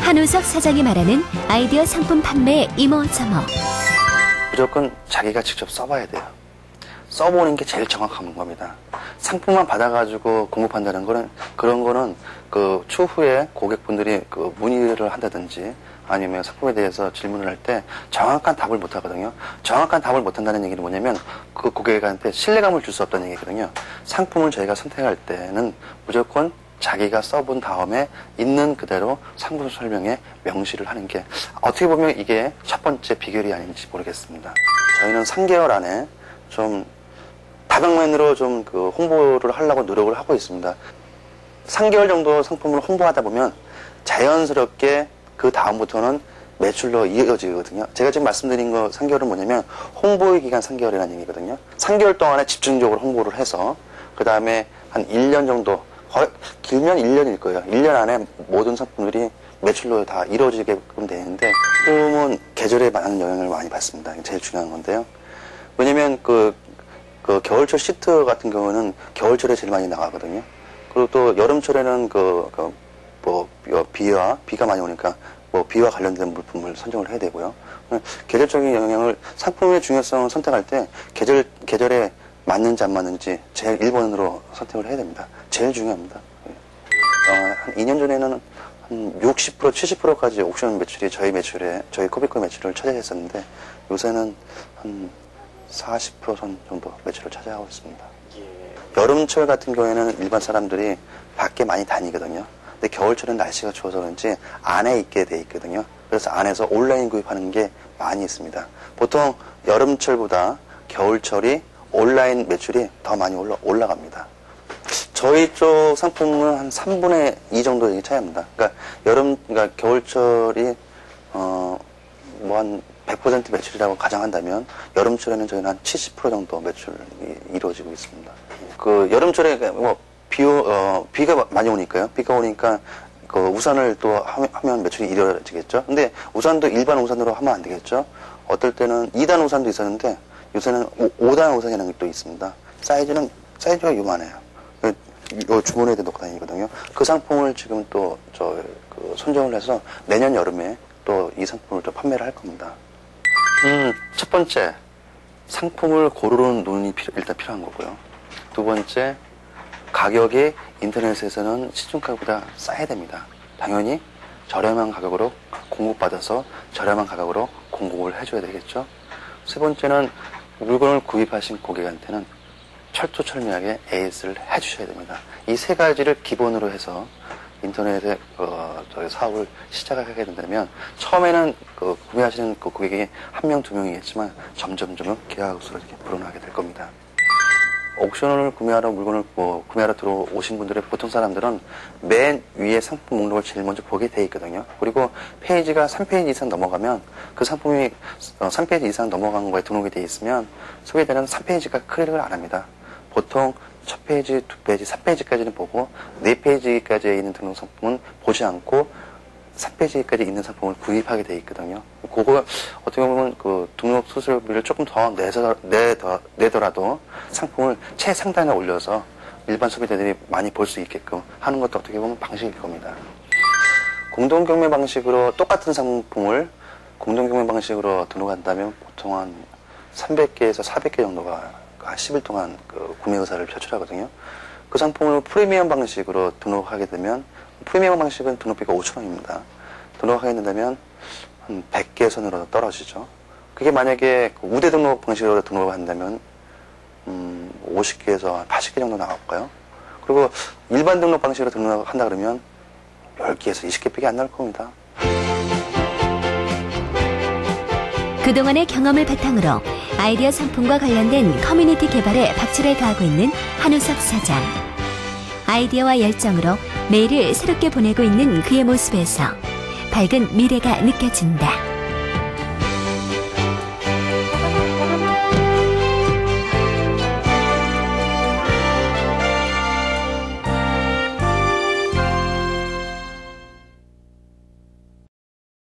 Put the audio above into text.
한우석 사장이 말하는 아이디어 상품 판매의 이모저모. 무조건 자기가 직접 써봐야 돼요. 써보는 게 제일 정확한 겁니다. 상품만 받아가지고 공급한다는 거는, 그런 거는 그 추후에 고객분들이 그 문의를 한다든지 아니면 상품에 대해서 질문을 할 때 정확한 답을 못 하거든요. 정확한 답을 못 한다는 얘기는 뭐냐면 그 고객한테 신뢰감을 줄 수 없다는 얘기거든요. 상품을 저희가 선택할 때는 무조건 자기가 써본 다음에 있는 그대로 상품 설명에 명시를 하는 게 어떻게 보면 이게 첫 번째 비결이 아닌지 모르겠습니다. 저희는 3개월 안에 좀 다방면으로 좀 그 홍보를 하려고 노력을 하고 있습니다. 3개월 정도 상품을 홍보하다 보면 자연스럽게 그 다음부터는 매출로 이어지거든요. 제가 지금 말씀드린 거 3개월은 뭐냐면 홍보의 기간 3개월이라는 얘기거든요. 3개월 동안에 집중적으로 홍보를 해서 그 다음에 한 1년 정도, 거의 길면 1년일 거예요. 1년 안에 모든 상품들이 매출로 다 이루어지게끔 되는데, 상품은 계절에 많은 영향을 많이 받습니다. 이게 제일 중요한 건데요. 왜냐면 그 겨울철 시트 같은 경우는 겨울철에 제일 많이 나가거든요. 그리고 또 여름철에는 비가 많이 오니까 비와 관련된 물품을 선정을 해야 되고요. 계절적인 영향을, 상품의 중요성을 선택할 때 계절에 맞는지 안 맞는지 제일 1번으로 선택을 해야 됩니다. 제일 중요합니다. 한 2년 전에는 한 60%, 70%까지 옥션 매출이 저희 코비코 매출을 차지했었는데, 요새는 한 40% 정도 매출을 차지하고 있습니다. 여름철 같은 경우에는 일반 사람들이 밖에 많이 다니거든요. 근데 겨울철은 날씨가 추워서 그런지 안에 있게 돼 있거든요. 그래서 안에서 온라인 구입하는 게 많이 있습니다. 보통 여름철보다 겨울철이 온라인 매출이 더 많이 올라갑니다. 저희 쪽 상품은 한 3분의 2 정도 차이합니다. 그러니까 겨울철이 한 100% 매출이라고 가정한다면 여름철에는 저희는 한 70% 정도 매출이 이루어지고 있습니다. 그 여름철에 비가 많이 오니까요. 비가 오니까 그 우산을 또 하면 매출이 이루어지겠죠. 근데 우산도 일반 우산으로 하면 안 되겠죠. 어떨 때는 2단 우산도 있었는데 요새는 5단 우산이라는 게 또 있습니다. 사이즈가 요만해요. 요 주머니에 넣고 다니거든요. 그 상품을 지금 또 선정을 해서 내년 여름에 또 이 상품을 또 판매를 할 겁니다. 첫 번째, 상품을 고르는 눈이 일단 필요한 거고요. 두 번째, 가격이 인터넷에서는 시중가보다 싸야 됩니다. 당연히 저렴한 가격으로 공급받아서 저렴한 가격으로 공급을 해줘야 되겠죠. 세 번째는 물건을 구입하신 고객한테는 철두철미하게 AS를 해주셔야 됩니다. 이 세 가지를 기본으로 해서 인터넷에 사업을 시작하게 된다면, 처음에는 구매하시는 고객이 1명, 2명이겠지만 점점 계약수로 이렇게 불어나게 될 겁니다. 옥션을 물건을 구매하러 들어오신 분들의 보통 사람들은 맨 위에 상품 목록을 제일 먼저 보게 돼 있거든요. 그리고 페이지가 3페이지 이상 넘어가면, 그 상품이 3페이지 이상 넘어간 거에 등록이 돼 있으면 소비자는 3페이지가 클릭을 안 합니다. 보통 첫 페이지, 2페이지, 3페이지까지는 보고 4페이지까지에 있는 등록 상품은 보지 않고 3페이지까지 있는 상품을 구입하게 돼 있거든요. 그거 어떻게 보면 그 등록 수수료비를 조금 더 내더라도 상품을 최상단에 올려서 일반 소비자들이 많이 볼 수 있게끔 하는 것도 어떻게 보면 방식일 겁니다. 공동경매 방식으로 똑같은 상품을 공동경매 방식으로 등록한다면 보통 한 300개에서 400개 정도가 10일 동안 구매 의사를 표출하거든요. 그 상품을 프리미엄 방식으로 등록하게 되면, 프리미엄 방식은 등록비가 5,000원입니다. 등록하게 된다면 한 100개 선으로 떨어지죠. 그게 만약에 우대 등록 방식으로 등록을 한다면 50개에서 80개 정도 나갈까요? 그리고 일반 등록 방식으로 등록한다 그러면 10개에서 20개밖에 안 나올 겁니다. 그동안의 경험을 바탕으로 아이디어 상품과 관련된 커뮤니티 개발에 박차를 가하고 있는 한우석 사장. 아이디어와 열정으로 매일을 새롭게 보내고 있는 그의 모습에서 밝은 미래가 느껴진다.